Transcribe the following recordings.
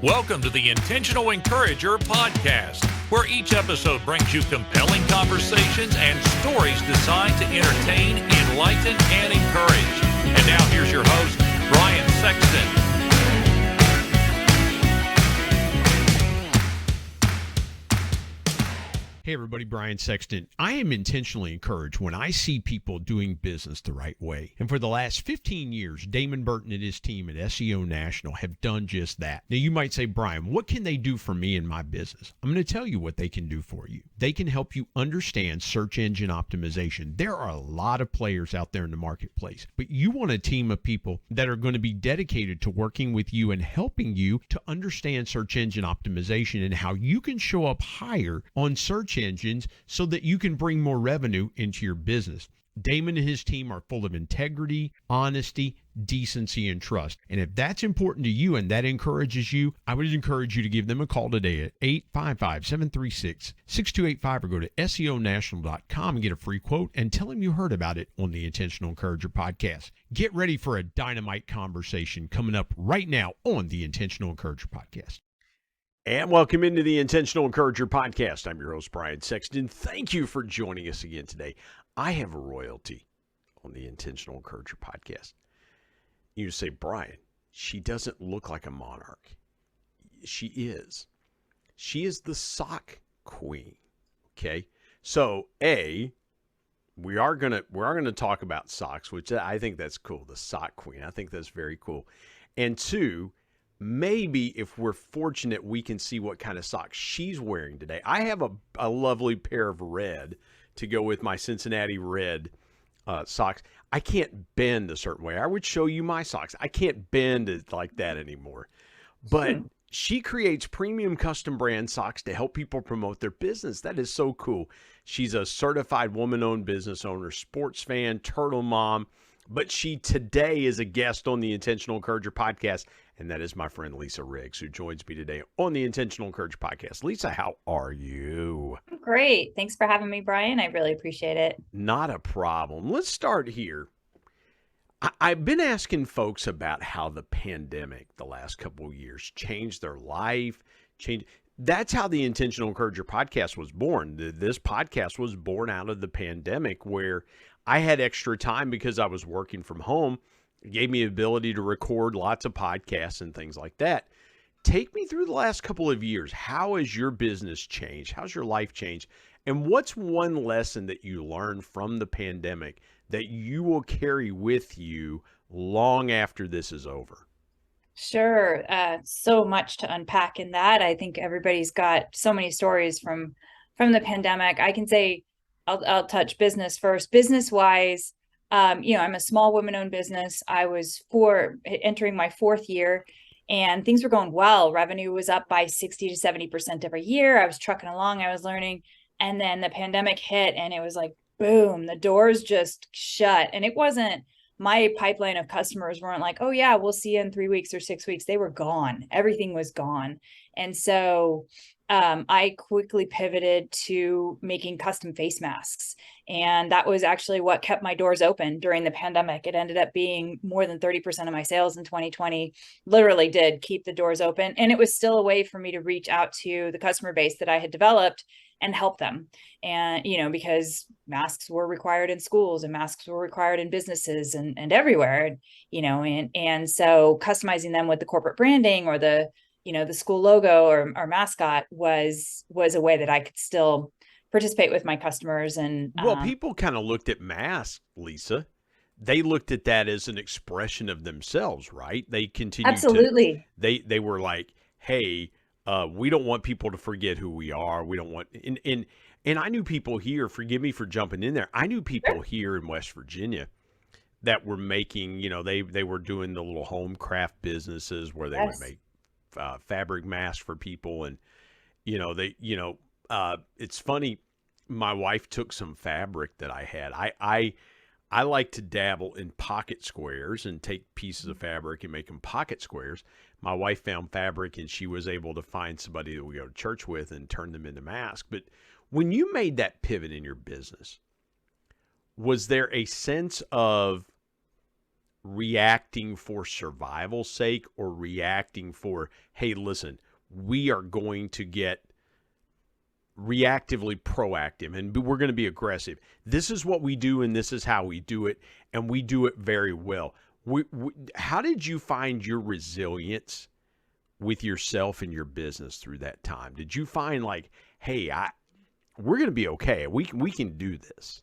Welcome to the Intentional Encourager podcast, where each episode brings you compelling conversations and stories designed to entertain, enlighten, and encourage. And now here's your host, Brian Sexton. Hey everybody, Brian Sexton. I am intentionally encouraged when I see people doing business the right way. And for the last 15 years, Damon Burton and his team at SEO National have done just that. Now you might say, Brian, what can they do for me in my business? I'm going to tell you what they can do for you. They can help you understand search engine optimization. There are a lot of players out there in the marketplace, but you want a team of people that are going to be dedicated to working with you and helping you to understand search engine optimization and how you can show up higher on search engines so that you can bring more revenue into your business. Damon and his team are full of integrity, honesty, decency, and trust. And if that's important to you and that encourages you, I would encourage you to give them a call today at 855-736-6285 or go to SEOnational.com and get a free quote and tell them you heard about it on the Intentional Encourager podcast. Get ready for a dynamite conversation coming up right now on the Intentional Encourager podcast. And welcome into the Intentional Encourager podcast. I'm your host, Brian Sexton. Thank you for joining us again today. I have a royalty on the Intentional Encourager podcast. You say, Brian, she doesn't look like a monarch. She is. She is the sock queen. Okay. So we are gonna talk about socks, which I think that's cool. The sock queen. I think that's very cool. And two, maybe if we're fortunate, we can see what kind of socks she's wearing today. I have a lovely pair of red to go with my Cincinnati red socks. I can't bend a certain way. I would show you my socks. I can't bend it like that anymore. But she creates premium custom brand socks to help people promote their business. That is so cool. She's a certified woman-owned business owner, sports fan, turtle mom. But she today is a guest on the Intentional Encourager podcast, and that is my friend Lisa Riggs, who joins me today on the Intentional Encourager podcast. Lisa, how are you? Great. Thanks for having me, Brian. I really appreciate it. Not a problem. Let's start here. I've been asking folks about how the pandemic the last couple of years changed their life. That's how the Intentional Encourager podcast was born. This podcast was born out of the pandemic, where I had extra time because I was working from home. It gave me the ability to record lots of podcasts and things like that. Take me through the last couple of years. How has your business changed? How's your life changed? And what's one lesson that you learned from the pandemic that you will carry with you long after this is over? Sure. So much to unpack in that. I think everybody's got so many stories from the pandemic. I can say I'll touch business first. Business wise, I'm a small women-owned business. I was entering my fourth year, and things were going well. Revenue was up by 60 to 70% every year. I was trucking along. I was learning, and then the pandemic hit, and it was like boom, the doors just shut. And it wasn't, my pipeline of customers weren't like, oh yeah, we'll see you in 3 weeks or 6 weeks. They were gone. Everything was gone. And so I quickly pivoted to making custom face masks. And that was actually what kept my doors open during the pandemic. It ended up being more than 30% of my sales in 2020, literally did keep the doors open. And it was still a way for me to reach out to the customer base that I had developed and help them. And, because masks were required in schools and masks were required in businesses and everywhere, and so customizing them with the corporate branding or the school logo or mascot was a way that I could still participate with my customers. And well, people kind of looked at masks, Lisa. They looked at that as an expression of themselves, right? They continued absolutely. They were like, hey, we don't want people to forget who we are. We don't want, and I knew people here, forgive me for jumping in there. I knew people here in West Virginia that were making, they were doing the little home craft businesses where they would make fabric masks for people. And, it's funny. My wife took some fabric that I had. I like to dabble in pocket squares and take pieces of fabric and make them pocket squares. My wife found fabric and she was able to find somebody that we go to church with and turn them into masks. But when you made that pivot in your business, was there a sense of reacting for survival's sake or reacting for, hey, listen, we are going to get reactively proactive and we're going to be aggressive. This is what we do and this is how we do it, and we do it very well. How did you find your resilience with yourself and your business through that time? Did you find like, hey, we're going to be okay. We can do this?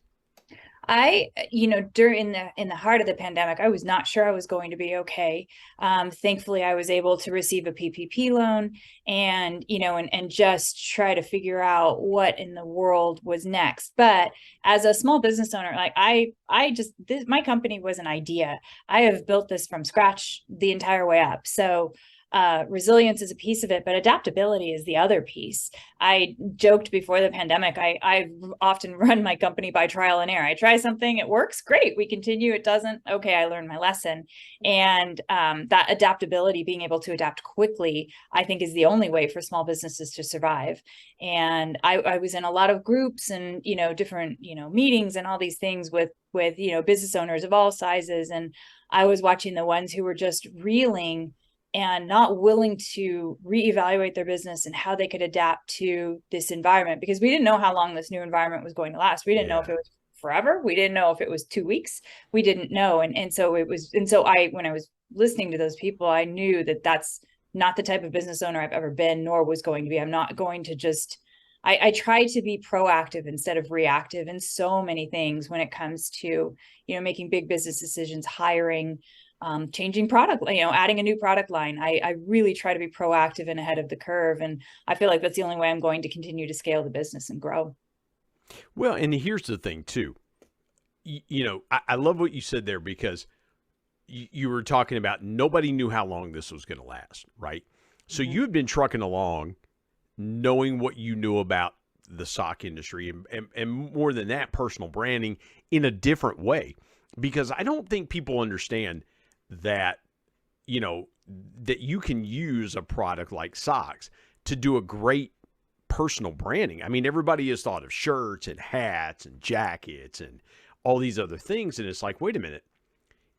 During in the heart of the pandemic, I was not sure I was going to be okay. Thankfully, I was able to receive a PPP loan and just try to figure out what in the world was next. But as a small business owner, like my company was an idea. I have built this from scratch the entire way up. So resilience is a piece of it, but adaptability is the other piece. I joked before the pandemic, I often run my company by trial and error. I try something, it works, great. We continue, it doesn't, okay, I learned my lesson. And that adaptability, being able to adapt quickly, I think is the only way for small businesses to survive. And I was in a lot of groups and, different, meetings and all these things with business owners of all sizes. And I was watching the ones who were just reeling and not willing to reevaluate their business and how they could adapt to this environment, because we didn't know how long this new environment was going to last. We didn't know if it was forever. We didn't know if it was 2 weeks. We didn't know. And so when I was listening to those people, I knew that that's not the type of business owner I've ever been, nor was going to be. I'm not going to just, I try to be proactive instead of reactive in so many things when it comes to, making big business decisions, hiring, changing product, adding a new product line. I really try to be proactive and ahead of the curve. And I feel like that's the only way I'm going to continue to scale the business and grow. Well, and here's the thing too. I love what you said there, because you were talking about nobody knew how long this was going to last, right? So you had been trucking along, knowing what you knew about the sock industry and more than that, personal branding in a different way, because I don't think people understand that, that you can use a product like socks to do a great personal branding. I mean, everybody has thought of shirts and hats and jackets and all these other things. And it's like, wait a minute.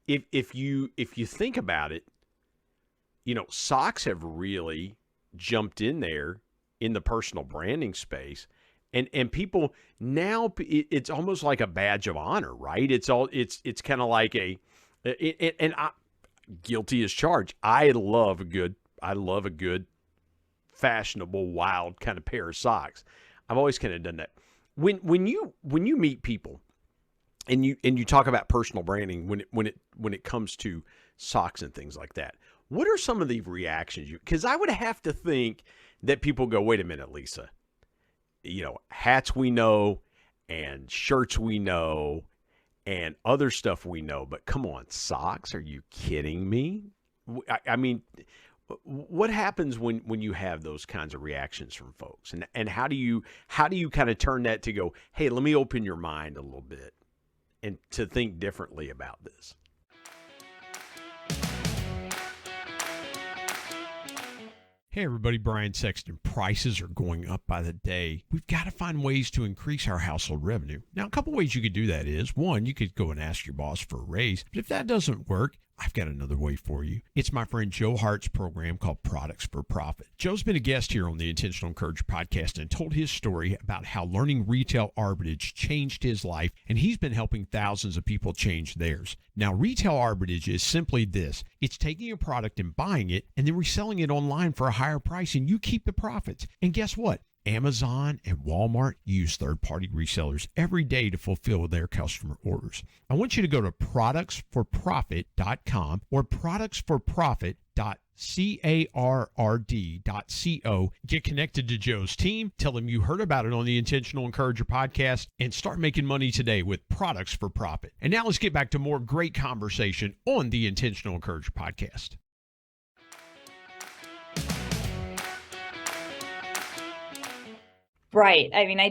If you think about it, socks have really jumped in there in the personal branding space. And people now, it's almost like a badge of honor, right? It's kind of like and I, guilty as charged. I love a good, fashionable, wild kind of pair of socks. I've always kind of done that. When you meet people, and you talk about personal branding when it comes to socks and things like that, what are some of the reactions because I would have to think that people go, wait a minute, Lisa, hats we know and shirts we know and other stuff we know, but come on, socks? Are you kidding me? I mean, what happens when you have those kinds of reactions from folks, and how do you kind of turn that to go, hey, let me open your mind a little bit and to think differently about this? Hey everybody, Brian Sexton. Prices are going up by the day. We've got to find ways to increase our household revenue. Now, a couple ways you could do that is, one, you could go and ask your boss for a raise. But if that doesn't work, I've got another way for you. It's my friend Joe Hart's program called Products for Profit. Joe's been a guest here on the Intentional Encourager podcast and told his story about how learning retail arbitrage changed his life, and he's been helping thousands of people change theirs. Now, retail arbitrage is simply this. It's taking a product and buying it and then reselling it online for a higher price, and you keep the profits. And guess what? Amazon and Walmart use third-party resellers every day to fulfill their customer orders. I want you to go to productsforprofit.com or productsforprofit.carrd.co. Get connected to Joe's team. Tell him you heard about it on the Intentional Encourager podcast and start making money today with Products for Profit. And now let's get back to more great conversation on the Intentional Encourager podcast. Right. I mean, I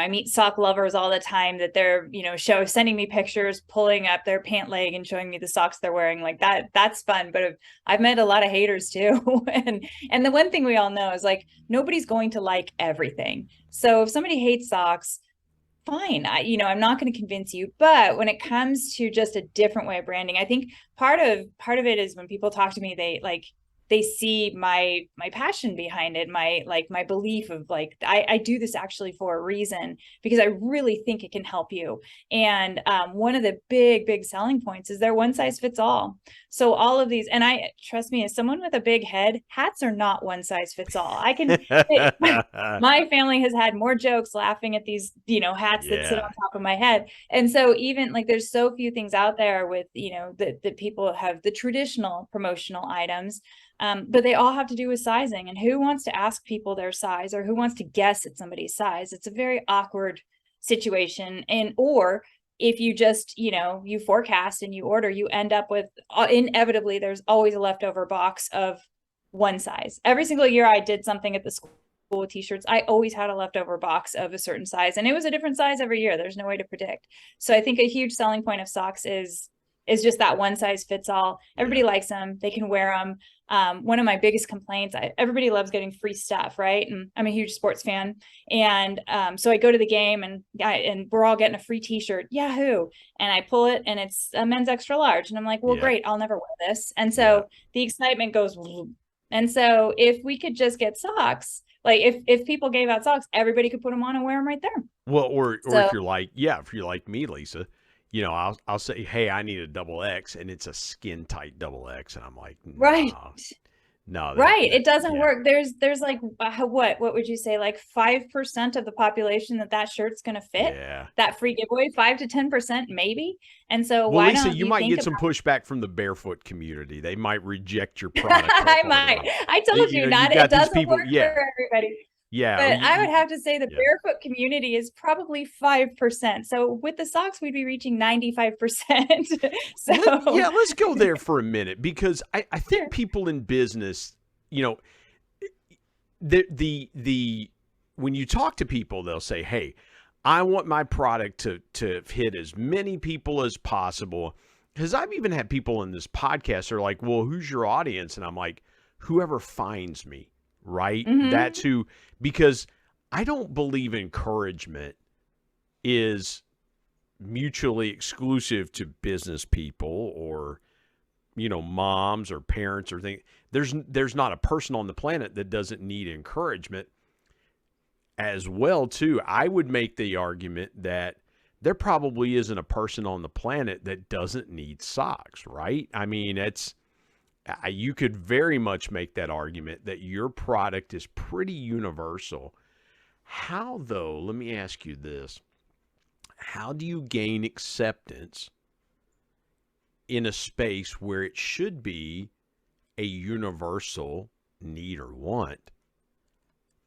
meet sock lovers all the time that they're, sending me pictures, pulling up their pant leg and showing me the socks they're wearing like that. That's fun. But I've met a lot of haters too. and the one thing we all know is like, nobody's going to like everything. So if somebody hates socks, fine. I'm not going to convince you. But when it comes to just a different way of branding, I think part of it is when people talk to me, they see my passion behind it, my belief of I do this actually for a reason, because I really think it can help you. And one of the big selling points is they're one size fits all. So all of these, and trust me, as someone with a big head, hats are not one size fits all. My family has had more jokes laughing at these, hats that sit on top of my head. And so even there's so few things out there with, that people have the traditional promotional items. But they all have to do with sizing, and who wants to ask people their size, or who wants to guess at somebody's size? It's a very awkward situation. Or if you just, you forecast and you order, you end up with inevitably, there's always a leftover box of one size. Every single year I did something at the school with t-shirts, I always had a leftover box of a certain size, and it was a different size every year. There's no way to predict. So I think a huge selling point of socks is just that one size fits all. Everybody likes them. They can wear them. One of my biggest complaints, everybody loves getting free stuff, right? And I'm a huge sports fan. And so I go to the game and we're all getting a free t-shirt, Yahoo. And I pull it and it's a men's extra large. And I'm like, well, great, I'll never wear this. And so the excitement goes. And so if we could just get socks, if people gave out socks, everybody could put them on and wear them right there. Well, or if you're like me, Lisa, I'll say, hey, I need a double X, and it's a skin tight double X, and I'm like, no, right. It doesn't work. There's what would you say, 5% of the population that shirt's going to fit? That free giveaway, 5 to 10% maybe. And so well, Lisa, you might get some pushbaut from the Barefoot community. They might reject your product. I might. I told you not. It doesn't work for everybody. Yeah. But I would have to say the Barefoot community is probably 5%. So with the socks, we'd be reaching 95%. Let's go there for a minute, because I think people in business, the when you talk to people, they'll say, hey, I want my product to hit as many people as possible. Because I've even had people in this podcast are like, well, who's your audience? And I'm like, whoever finds me. Right? Mm-hmm. That's who, because I don't believe encouragement is mutually exclusive to business people or, moms or parents or things. There's not a person on the planet that doesn't need encouragement as well, too. I would make the argument that there probably isn't a person on the planet that doesn't need socks, right? I mean, you could very much make that argument that your product is pretty universal. How, though, let me ask you this. How do you gain acceptance in a space where it should be a universal need or want?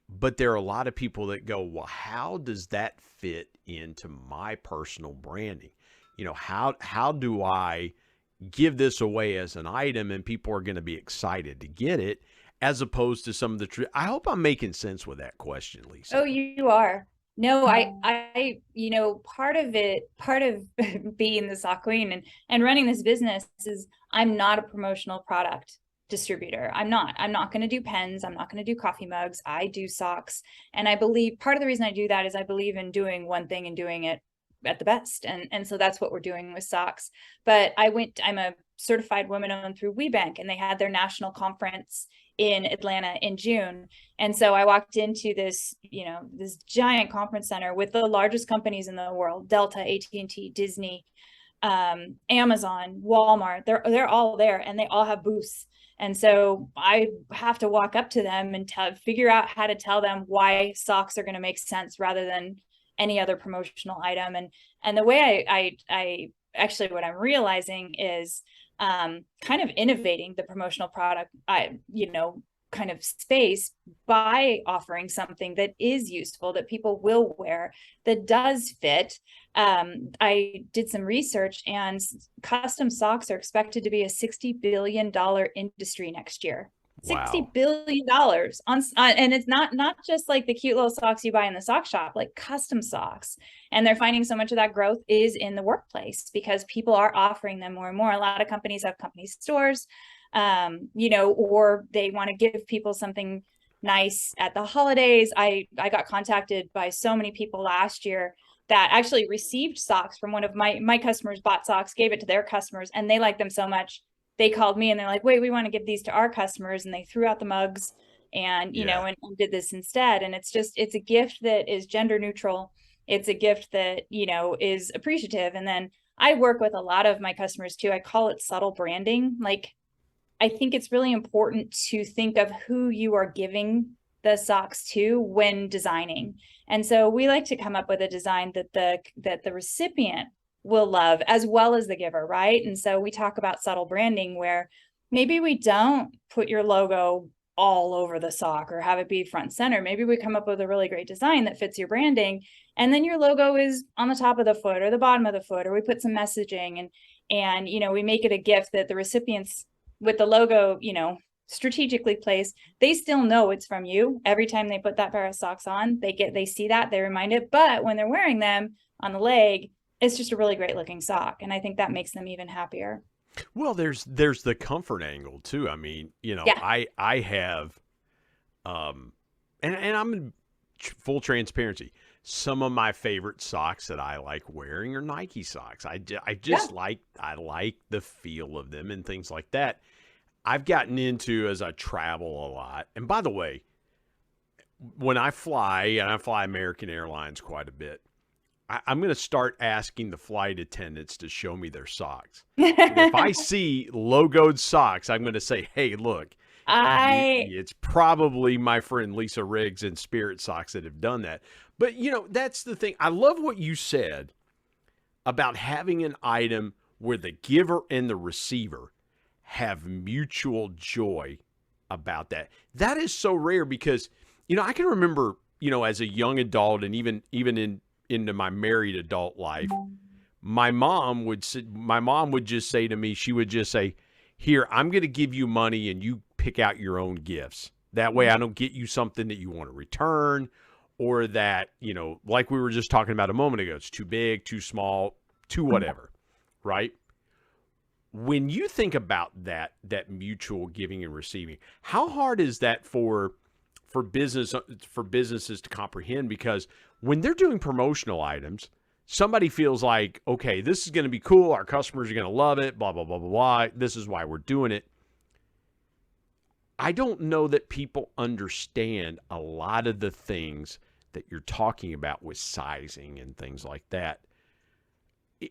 But there are a lot of people that go, well, how does that fit into my personal branding? How do I give this away as an item and people are going to be excited to get it, as opposed to some of the I hope I'm making sense with that question, Lisa. Oh, you are. No, I part of being the sock queen and running this business is I'm not a promotional product distributor. I'm not going to do pens. I'm not going to do coffee mugs. I do socks. And I believe part of the reason I do that is I believe in doing one thing and doing it at the best. And so that's what we're doing with socks. But I'm a certified woman-owned through WeBank, and they had their national conference in Atlanta in June. And so I walked into this, this giant conference center with the largest companies in the world, Delta, AT&T, Disney, Amazon, Walmart. They're all there, and they all have booths. And so I have to walk up to them and figure out how to tell them why socks are going to make sense rather than any other promotional item. And the way I actually, what I'm realizing is kind of innovating the promotional product, kind of space by offering something that is useful, that people will wear, that does fit. I did some research, and custom socks are expected to be a $60 billion industry next year. Wow. $60 billion on, and it's not just like the cute little socks you buy in the sock shop, like custom socks. And they're finding so much of that growth is in the workplace because people are offering them more and more. A lot of companies have company stores, or they want to give people something nice at the holidays. I got contacted by so many people last year that actually received socks from one of my customers, bought socks, gave it to their customers, and they liked them so much. They called me and they're like, wait, we want to give these to our customers. And they threw out the mugs and, you know, and did this instead. And it's a gift that is gender neutral. It's a gift that, you know, is appreciative. And then I work with a lot of my customers too. I call it subtle branding. Like, I think it's really important to think of who you are giving the socks to when designing. And so we like to come up with a design that the recipient will love as well as the giver, right? And so we talk about subtle branding where maybe we don't put your logo all over the sock or have it be front center. Maybe we come up with a really great design that fits your branding, and then your logo is on the top of the foot or the bottom of the foot, or we put some messaging and you know, we make it a gift that the recipients with the logo, you know, strategically placed, they still know it's from you. Every time they put that pair of socks on, they see that, they remind it. But when they're wearing them on the leg, it's just a really great looking sock. And I think that makes them even happier. Well, there's the comfort angle too. I mean, you know, I have, and I'm in full transparency. Some of my favorite socks that I like wearing are Nike socks. I just like the feel of them and things like that. I've gotten into as I travel a lot. And by the way, when I fly, and I fly American Airlines quite a bit, I'm going to start asking the flight attendants to show me their socks. If I see logoed socks, I'm going to say, hey, look, it's probably my friend Lisa Riggs and Spirit Socks that have done that. But, you know, that's the thing. I love what you said about having an item where the giver and the receiver have mutual joy about that. That is so rare because, you know, I can remember, you know, as a young adult and even into my married adult life, my mom would just say to me, she would just say, here, I'm going to give you money and you pick out your own gifts. That way I don't get you something that you want to return, or that, you know, like we were just talking about a moment ago, it's too big, too small, too whatever, right? When you think about that mutual giving and receiving, how hard is that for businesses to comprehend? Because when they're doing promotional items, somebody feels like, okay, this is going to be cool. Our customers are going to love it, blah, blah, blah, blah, blah. This is why we're doing it. I don't know that people understand a lot of the things that you're talking about with sizing and things like that.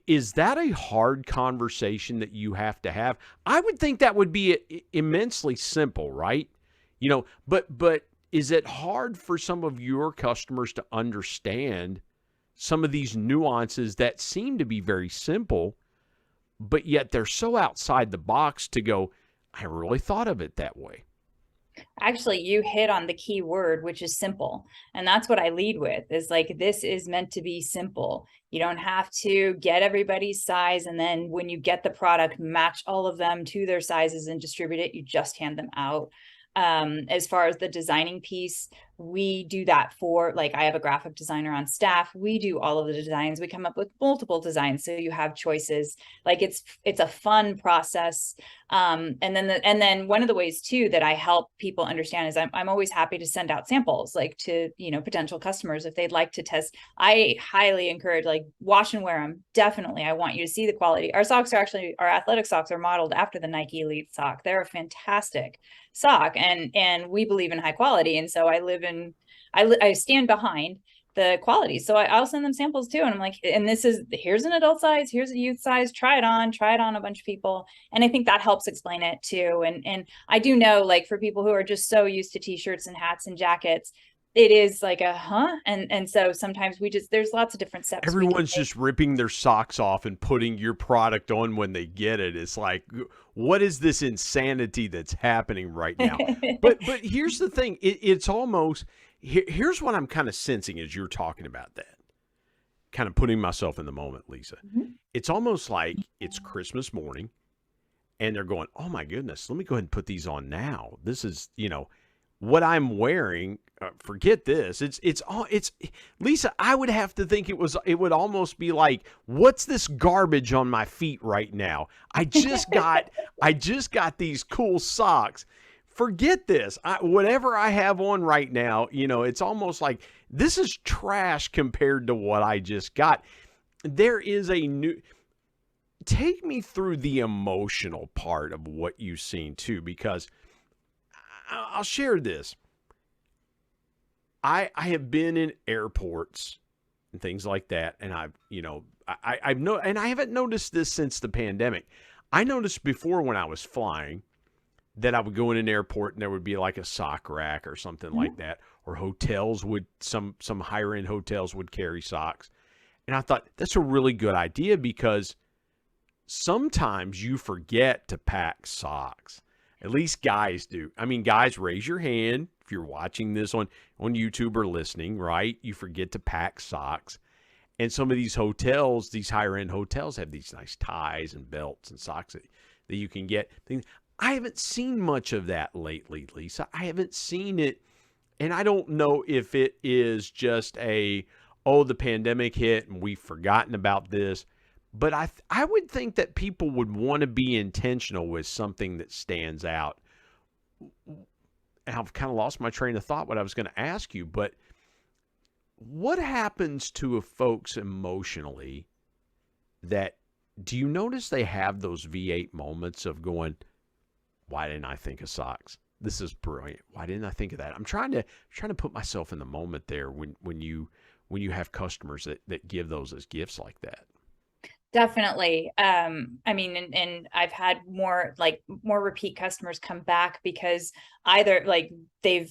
Is that a hard conversation that you have to have? I would think that would be immensely simple, right? You know, but is it hard for some of your customers to understand some of these nuances that seem to be very simple, but yet they're so outside the box to go, I really thought of it that way? Actually, you hit on the key word, which is simple. And that's what I lead with, is like, this is meant to be simple. You don't have to get everybody's size, and then when you get the product, match all of them to their sizes and distribute it. You just hand them out. As far as the designing piece, we do that for, like, I have a graphic designer on staff. We do all of the designs. We come up with multiple designs, so you have choices. Like, it's a fun process. And then one of the ways too that I help people understand is I'm always happy to send out samples, like, to, you know, potential customers if they'd like to test. I highly encourage, like, wash and wear them. Definitely, I want you to see the quality. Our athletic socks are modeled after the Nike Elite sock. They're a fantastic sock, and we believe in high quality. And so I stand behind the quality. So I'll send them samples too. And I'm like, and here's an adult size, here's a youth size, try it on a bunch of people. And I think that helps explain it too. And I do know, like, for people who are just so used to t-shirts and hats and jackets, it is like and so sometimes there's lots of different steps. Everyone's just ripping their socks off and putting your product on when they get it. It's like, what is this insanity that's happening right now? but here's the thing. It's almost, here's what I'm kind of sensing as you're talking about that. Kind of putting myself in the moment, Lisa. Mm-hmm. It's almost like it's Christmas morning and they're going, oh my goodness, let me go ahead and put these on now. This is, you know, what I'm wearing. Forget this. It's Lisa, I would have to think it would almost be like, what's this garbage on my feet right now? I just got these cool socks forget this. Whatever I have on right now, it's almost like this is trash compared to what I just got. There is a new. Take me through the emotional part of what you've seen too, because I'll share this. I have been in airports and things like that, and I've and I haven't noticed this since the pandemic. I noticed before when I was flying that I would go in an airport and there would be like a sock rack or something like that, or hotels would some higher end hotels would carry socks, and I thought that's a really good idea because sometimes you forget to pack socks. At least guys do. I mean, guys, raise your hand if you're watching this on YouTube or listening, right? You forget to pack socks. And some of these hotels, these higher-end hotels, have these nice ties and belts and socks that you can get. I haven't seen much of that lately, Lisa. I haven't seen it. And I don't know if it is just the pandemic hit and we've forgotten about this. But I would think that people would want to be intentional with something that stands out. And I've kind of lost my train of thought what I was going to ask you, but what happens to folks emotionally that, do you notice they have those V8 moments of going, why didn't I think of socks? This is brilliant. Why didn't I think of that? I'm trying to put myself in the moment there when you have customers that give those as gifts like that. Definitely. I mean, and I've had more repeat customers come back because either like they've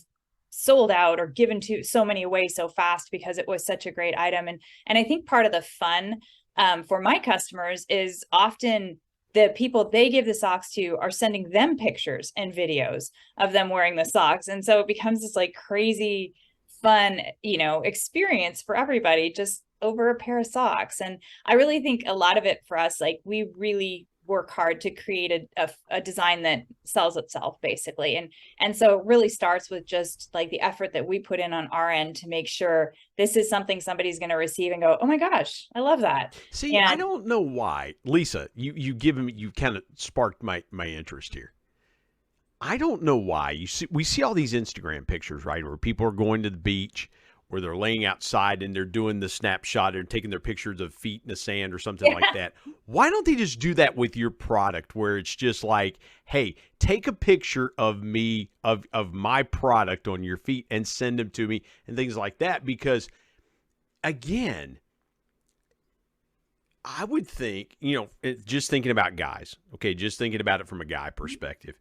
sold out or given to so many away so fast because it was such a great item. And I think part of the fun for my customers is often the people they give the socks to are sending them pictures and videos of them wearing the socks. And so it becomes this like crazy fun, experience for everybody just over a pair of socks. And I really think a lot of it for us, like we really work hard to create a design that sells itself basically. And so it really starts with just like the effort that we put in on our end to make sure this is something somebody's going to receive and go, oh my gosh, I love that. See, I don't know why, Lisa, you kind of sparked my interest here. I don't know why we see all these Instagram pictures, right? Where people are going to the beach, where they're laying outside and they're doing the snapshot and taking their pictures of feet in the sand or something like that. Why don't they just do that with your product where it's just like, hey, take a picture of me, of my product on your feet and send them to me and things like that? Because again, I would think, just thinking about guys, okay, just thinking about it from a guy perspective,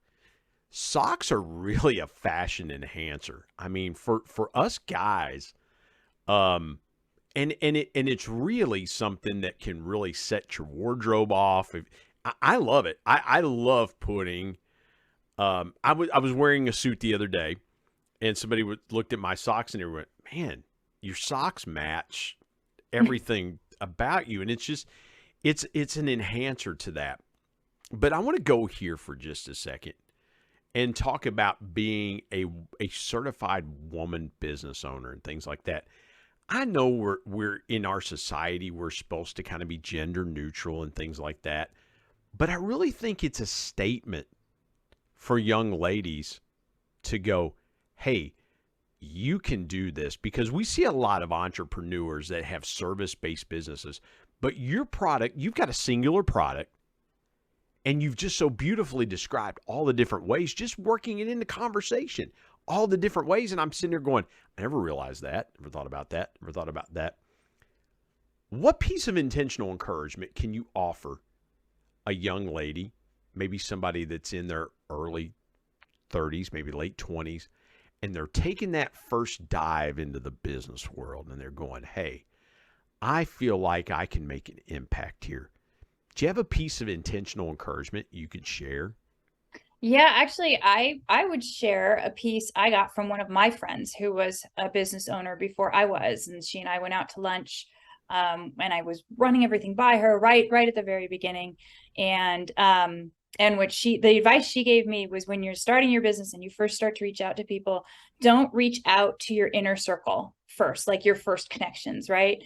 socks are really a fashion enhancer. I mean, for us guys, and it's really something that can really set your wardrobe off. I love it. I love putting. I was wearing a suit the other day, and somebody looked at my socks and they went, "Man, your socks match everything about you," and it's just it's an enhancer to that. But I want to go here for just a second and talk about being a certified woman business owner and things like that. I know we're in our society, we're supposed to kind of be gender neutral and things like that. But I really think it's a statement for young ladies to go, hey, you can do this, because we see a lot of entrepreneurs that have service-based businesses, but your product, you've got a singular product. And you've just so beautifully described all the different ways, just working it into conversation, all the different ways. And I'm sitting there going, I never realized that, never thought about that, never thought about that. What piece of intentional encouragement can you offer a young lady, maybe somebody that's in their early 30s, maybe late 20s, and they're taking that first dive into the business world and they're going, hey, I feel like I can make an impact here. Do you have a piece of intentional encouragement you could share? Yeah, actually, I would share a piece I got from one of my friends who was a business owner before I was, and she and I went out to lunch, and I was running everything by her right at the very beginning, and the advice she gave me was, when you're starting your business and you first start to reach out to people, don't reach out to your inner circle first, like your first connections, right?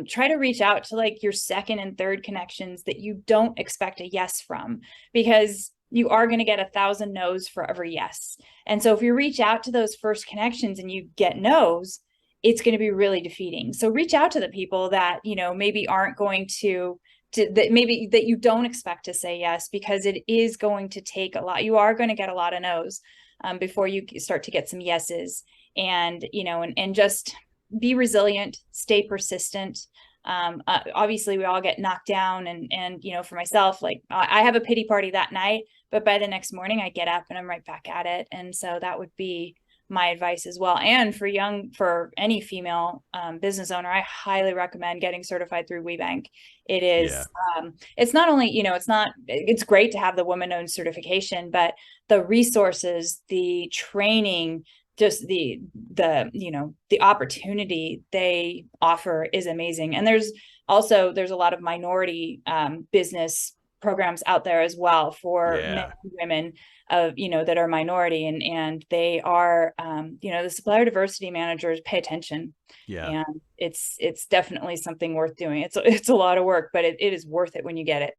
Try to reach out to like your second and third connections that you don't expect a yes from, because you are going to get 1,000 no's for every yes. And so if you reach out to those first connections and you get no's, it's going to be really defeating. So reach out to the people that, maybe aren't going to that maybe that you don't expect to say yes, because it is going to take a lot. You are going to get a lot of no's before you start to get some yeses. And, and just be resilient, stay persistent. Obviously we all get knocked down, and for myself, like I have a pity party that night, but by the next morning I get up and I'm right back at it. And so that would be my advice as well. And for any female business owner, I highly recommend getting certified through WeBank. It is, it's not only, it's great to have the woman-owned certification, but the resources, the training, just the opportunity they offer is amazing. And there's a lot of minority business programs out there as well for men and women that are minority, and they are, the supplier diversity managers pay attention. And it's definitely something worth doing. It's a lot of work, but it is worth it when you get it.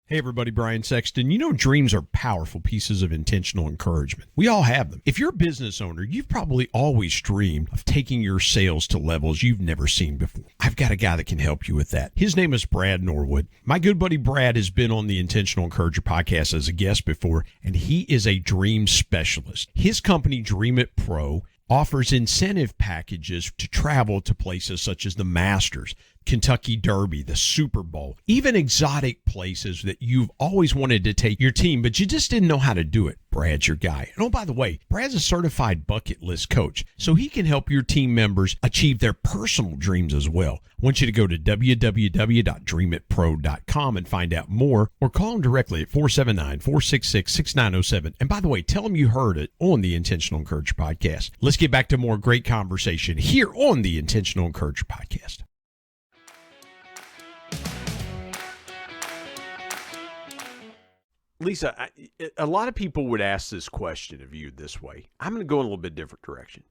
Hey everybody, Brian Sexton. Dreams are powerful pieces of intentional encouragement. We all have them. If you're a business owner, you've probably always dreamed of taking your sales to levels you've never seen before. I've got a guy that can help you with that. His name is Brad Norwood. My good buddy Brad has been on the Intentional Encourager podcast as a guest before, and he is a dream specialist. His company, Dreamit Pro, offers incentive packages to travel to places such as the Masters, Kentucky Derby, the Super Bowl, even exotic places that you've always wanted to take your team, but you just didn't know how to do it. Brad's your guy. And oh, by the way, Brad's a certified bucket list coach, so he can help your team members achieve their personal dreams as well. I want you to go to www.dreamitpro.com and find out more, or call him directly at 479-466-6907. And by the way, tell him you heard it on the Intentional Encourager podcast. Let's get back to more great conversation here on the Intentional Encourager podcast. Lisa, a lot of people would ask this question of you this way. I'm going to go in a little bit different direction.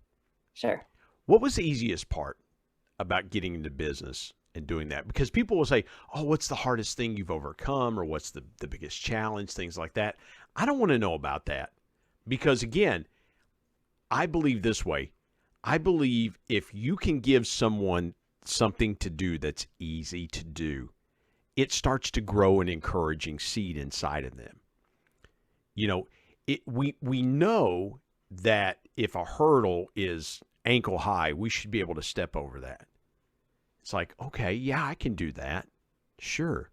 Sure. What was the easiest part about getting into business and doing that? Because people will say, oh, what's the hardest thing you've overcome, or what's the biggest challenge, things like that. I don't want to know about that, because, again, I believe this way. I believe if you can give someone something to do that's easy to do, it starts to grow an encouraging seed inside of them. We know that if a hurdle is ankle high, we should be able to step over that. It's like, okay, yeah, I can do that. Sure.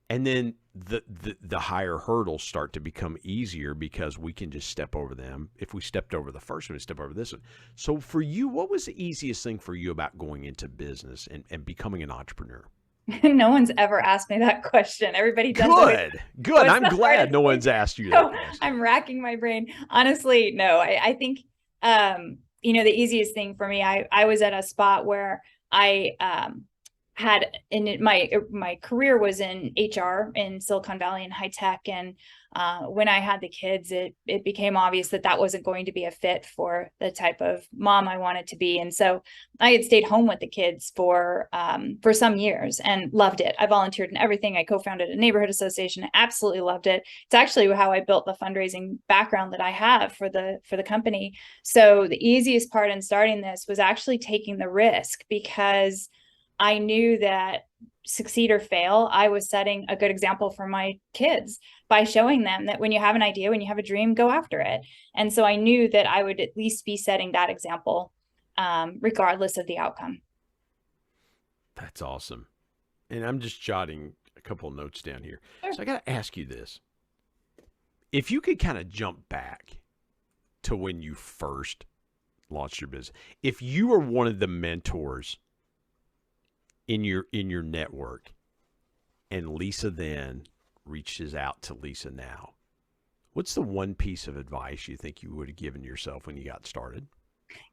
And then the higher hurdles start to become easier because we can just step over them. If we stepped over the first one, we step over this one. So for you, what was the easiest thing for you about going into business and becoming an entrepreneur? No one's ever asked me that question. Everybody does. Good. I'm glad no one's asked you that question. I'm racking my brain. Honestly, no. I think, the easiest thing for me, I was at a spot where I had my career was in HR in Silicon Valley and high tech, and when I had the kids, it became obvious that wasn't going to be a fit for the type of mom I wanted to be. And so I had stayed home with the kids for some years and loved it. I volunteered in everything. I co-founded a neighborhood association. I absolutely loved it. It's actually how I built the fundraising background that I have for the company. So the easiest part in starting this was actually taking the risk, because I knew that succeed or fail, I was setting a good example for my kids by showing them that when you have an idea, when you have a dream, go after it. And so I knew that I would at least be setting that example, regardless of the outcome. That's awesome. And I'm just jotting a couple of notes down here. Sure. So I got to ask you this. If you could kind of jump back to when you first launched your business, if you were one of the mentors in your network, and Lisa then reaches out to Lisa now, what's the one piece of advice you think you would have given yourself when you got started?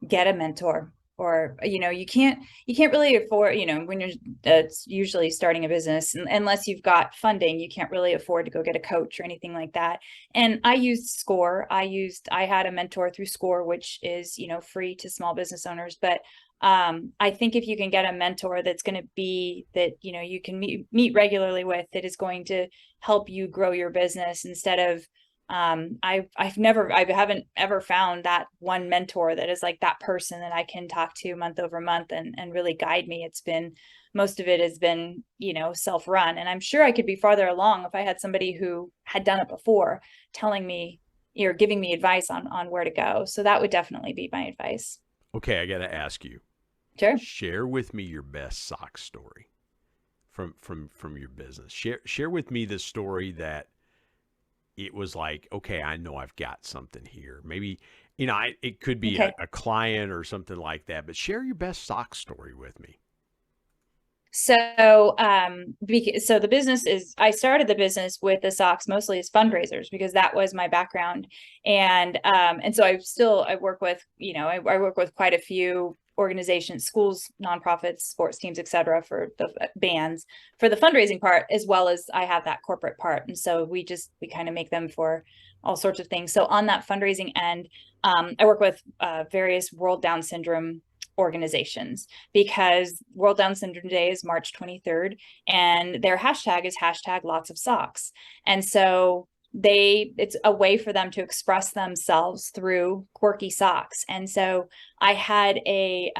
Get a mentor. Or, you can't really afford, when you're usually starting a business, unless you've got funding, you can't really afford to go get a coach or anything like that. And I used SCORE. I had a mentor through SCORE, which is, free to small business owners, but I think if you can get a mentor that's going to be that, you can meet regularly with, that is going to help you grow your business instead of, I haven't ever found that one mentor that is like that person that I can talk to month over month and really guide me. Most of it has been, self-run. And I'm sure I could be farther along if I had somebody who had done it before telling me, or giving me advice on where to go. So that would definitely be my advice. Okay, I got to ask you. Sure. Share with me your best sock story from your business. Share with me the story that it was like, okay, I know I've got something here. Maybe, it could be Okay. a client or something like that, but share your best sock story with me. So, so I started the business with the socks mostly as fundraisers because that was my background. And so I work with, I work with quite a few organizations, schools, nonprofits, sports teams, et cetera, for the bands, for the fundraising part, as well as I have that corporate part. And so we kind of make them for all sorts of things. So on that fundraising end, I work with various World Down Syndrome organizations, because World Down Syndrome Day is March 23rd and their hashtag is #lots of socks. And so it's a way for them to express themselves through quirky socks. And so I had a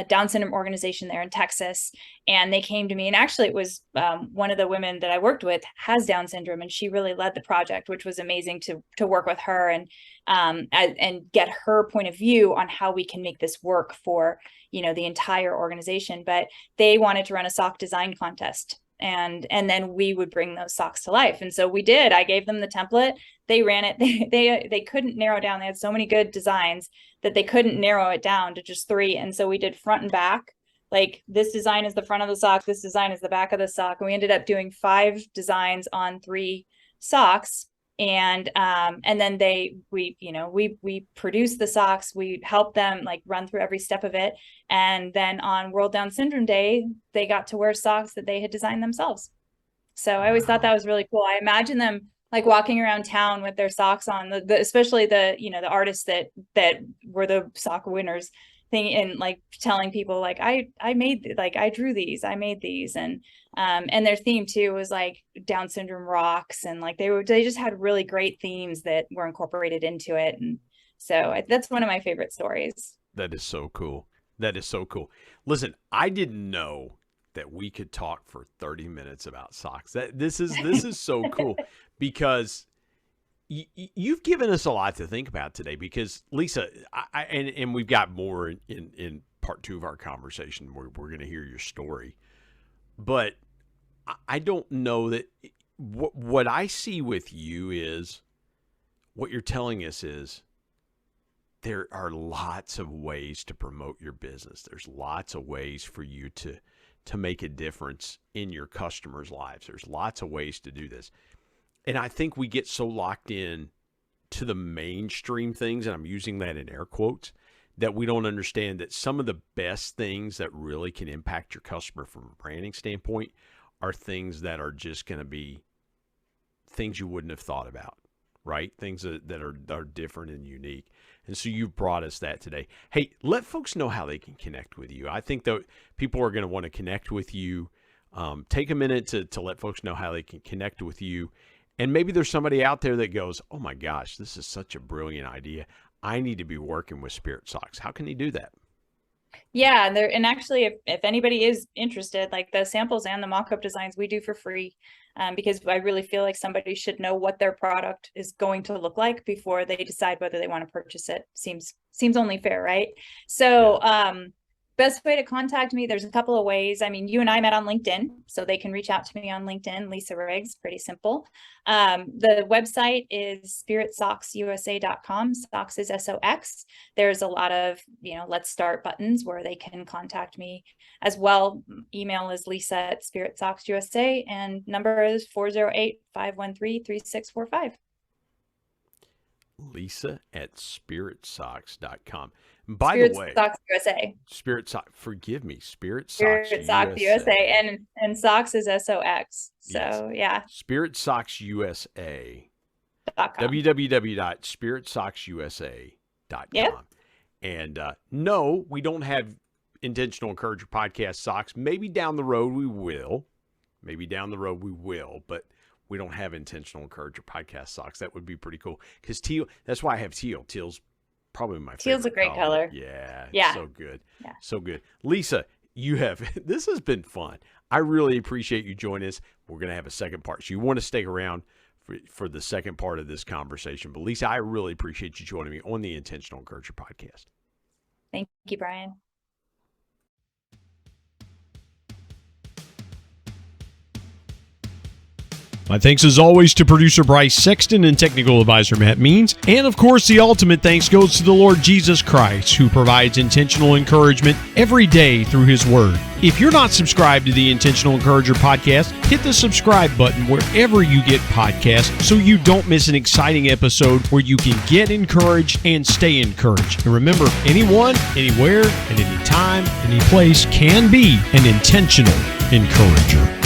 Down syndrome organization there in Texas, and they came to me, and actually it was one of the women that I worked with has Down syndrome, and she really led the project, which was amazing to work with her and get her point of view on how we can make this work for, the entire organization. But they wanted to run a sock design contest, and then we would bring those socks to life. And so we did. I gave them the template, they ran it. They couldn't narrow down. They had so many good designs that they couldn't narrow it down to just 3. And so we did front and back. Like, this design is the front of the sock, this design is the back of the sock. And we ended up doing 5 designs on 3 socks. And then we produced the socks, we helped them like run through every step of it. And then on World Down Syndrome Day, they got to wear socks that they had designed themselves. So I always thought that was really cool. I imagine them like walking around town with their socks on, especially the artists that were the sock winners thing, and like telling people like, I drew these, I made these. And their theme too was like Down syndrome rocks, and like they just had really great themes that were incorporated into it. And so that's one of my favorite stories. That is so cool. That is so cool. Listen, I didn't know that we could talk for 30 minutes about socks. This is so cool, because you've given us a lot to think about today. Because Lisa, and we've got more in part 2 of our conversation where we're going to hear your story. But I don't know that what I see with you is, what you're telling us is, there are lots of ways to promote your business. There's lots of ways for you to make a difference in your customers' lives. There's lots of ways to do this. And I think we get so locked in to the mainstream things, and I'm using that in air quotes, that we don't understand that some of the best things that really can impact your customer from a branding standpoint are things that are just going to be things you wouldn't have thought about, right? Things that are different and unique. And so you brought us that today. Hey, let folks know how they can connect with you. I think that people are going to want to connect with you. Take a minute to let folks know how they can connect with you. And maybe there's somebody out there that goes, oh my gosh, this is such a brilliant idea. I need to be working with Spirit Socks. How can he do that? Yeah, and actually, if anybody is interested, like the samples and the mock-up designs we do for free, because I really feel like somebody should know what their product is going to look like before they decide whether they want to purchase it. Seems only fair, right? So, best way to contact me, there's a couple of ways. I mean, you and I met on LinkedIn, so they can reach out to me on LinkedIn, Lisa Riggs, pretty simple. The website is spiritsocksusa.com. Socks is SOX. There's a lot of, let's start buttons where they can contact me as well. Email is lisa@spiritsocksusa, and number is 408-513-3645. Lisa@spiritsocks.com. By the way, Socks USA. Spirit Socks, forgive me, Spirit Socks USA. And Socks is SOX. So, yeah. Spirit Socks USA. .com. www.spiritsocksusa.com. Yep. And no, we don't have Intentional Encourager podcast socks. Maybe down the road we will. But we don't have Intentional Encourager podcast socks. That would be pretty cool. Because teal, that's why I have teal. Teal's probably my favorite. Teal's a great color. Yeah. So good. Yeah. So good. Lisa, this has been fun. I really appreciate you joining us. We're going to have a second part. So you want to stick around for the second part of this conversation. But Lisa, I really appreciate you joining me on the Intentional Encourager podcast. Thank you, Brian. My thanks as always to producer Bryce Sexton and technical advisor Matt Means. And of course, the ultimate thanks goes to the Lord Jesus Christ, who provides intentional encouragement every day through his word. If you're not subscribed to the Intentional Encourager podcast, hit the subscribe button wherever you get podcasts so you don't miss an exciting episode where you can get encouraged and stay encouraged. And remember, anyone, anywhere, at any time, any place can be an intentional encourager.